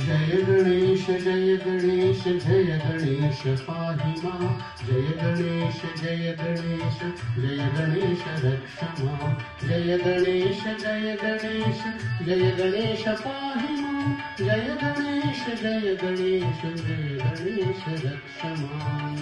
जय गणेश जय गणेश जय गणेश पाहि मां जय गणेश जय गणेश जय गणेश रक्ष मां जय गणेश जय गणेश जय गणेश पाहि मां जय गणेश जय गणेश जय गणेश रक्ष मां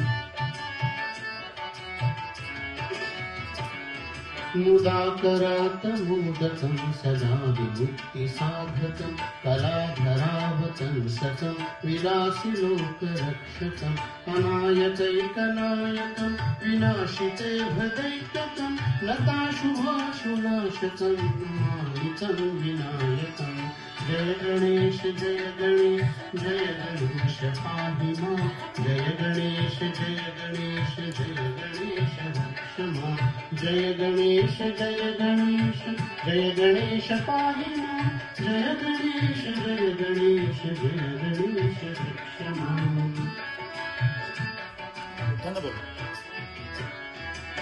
मुदाकरातमोदकं सदा विमुक्तिसाधकं कलाधरावतं सतं विलासिलोकरक्षकम् अनायकैकनायकं विनाशिते भदैत्यकं लताशुभाशुनाशकं मानितं विनायकम् जय गणेश जय गणेश जय गणेश पाहि मां जय गणेश जय गणेश जय गणेश रक्ष मां जय गणेश जय गणेश जय गणेश पाहि मां जय गणेश जय गणेश जय गणेश रक्ष मां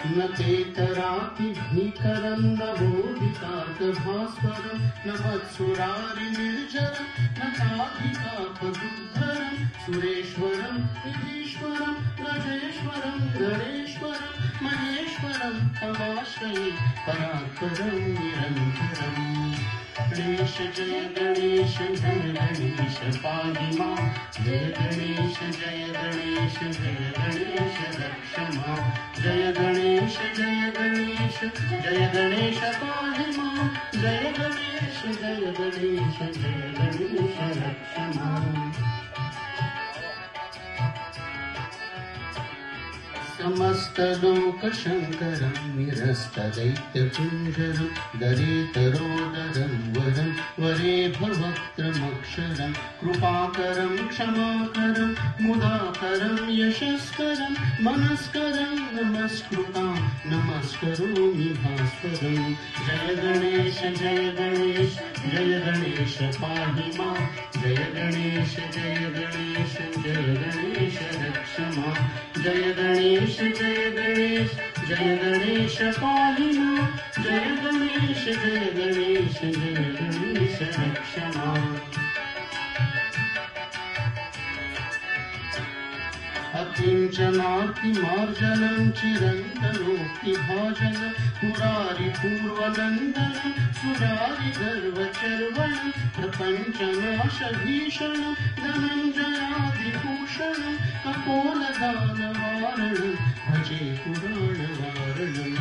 न चेतराति भीकरं न बोधितार्थभास्वरं न मत्सुरारिनिर्जरं न चाधिकापदुद्धरं सुरेश्वरं विधीश्वरं गजेश्वरं गणेश्वरं महेश्वरं तमाश्रये परात्परं निरन्तरम् गणेश जय गणेश जय गणेश पाहि मां जय गणेश जय गणेश जय गणेश रक्ष मां जय गणेश जय गणेश जय गणेश पाहि मां जय गणेश जय गणेश जय गणेश रक्ष मां समस्तलोकशङ्करं निरस्तदैत्यकुञ्जरं दरेतरोदरं वरं वरे भवक्त्रमक्षरं कृपाकरं क्षमाकरं मुदाकरं यशस्करं मनस्करं नमस्कृतां नमस्करोमि भास्करं जय गणेश जय गणेश जय गणेश पाहि मां जय गणेश जय गणेश जय गणेश रक्ष मां जय गणेश जय गणेश जय गणेश पाहि मां जय गणेश जय गणेश जय गणेश रक्ष मां अकिञ्चनातिमार्जनं चिरन्तनोक्तिभाजनं मुरारिपूर्वनन्दनं सुरारिगर्वचर्वणं प्रपञ्चनाशभीषणं धनञ्जयादिभूषणं कपोलदानवारणं भजे पुराणवारणम्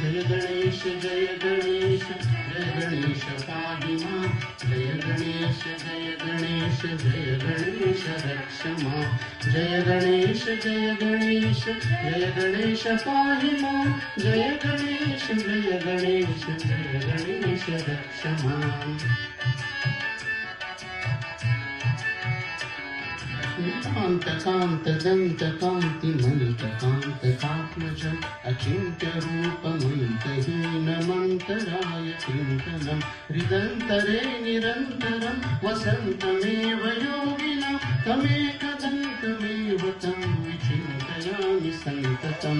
जय गणेश जय गणेश जय गणेश पाहि मां जय गणेश जय गणेश जय गणेश रक्ष मां जय गणेश जय गणेश जय गणेश पाहि मां जय गणेश जय गणेश जय गणेश रक्ष मां कान्तकान्तदन्तकान्तिमन्तकान्तकात्मजम् अचिन्त्यरूपमन्तहीनमन्तराय चिन्तनं हृदन्तरे निरन्तरं वसन्तमेव योगिना तमेकदन्तमेव तं विचिन्तयामि सन्ततं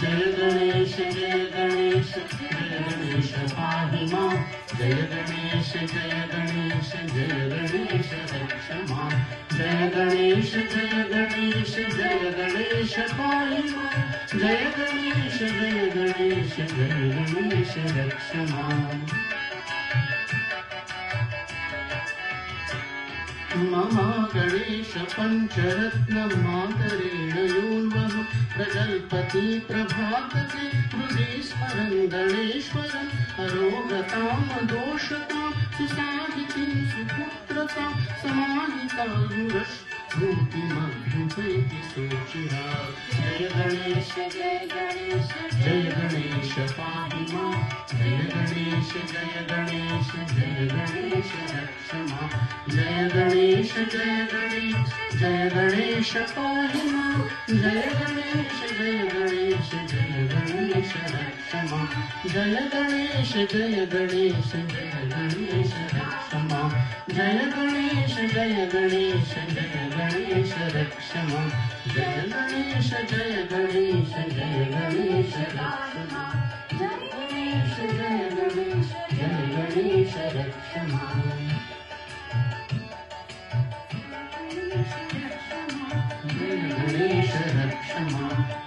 जय गणेश जय गणेश जय गणेश पाहि मां जय गणेश जय गणेश जय गणेश रक्ष मां जय गणेश जय गणेश जय गणेश पाहि मां जय गणेश जय गणेश जय गणेश रक्ष मां महागणेश पञ्चरत्नं मातरेण योन्वः प्रजल्पति प्रभातते हृदि स्मरन् गणेश्वरं अरोगतां दोषतां सुसाहितिं सुपुत्रतां समाहितायुरश्रुतिमभ्युपैति सुचिरा जय गणेश जय गणेश जय गणेश पाहि मां जय गणेश जय गणेश जय गणेश रक्ष मां जय गणेश जय गणेश जय गणेश पाहि मां जय गणेश जय गणेश जय गणेश रक्ष मां जय गणेश जय गणेश जय गणेश रक्ष मां जय गणेश जय गणेश जय गणेश रक्ष मां जय गणेश जय गणेश जय गणेश रक्ष मां जय गणेश जय गणेश जय गणेश रक्ष मां जय गणेश रक्ष मां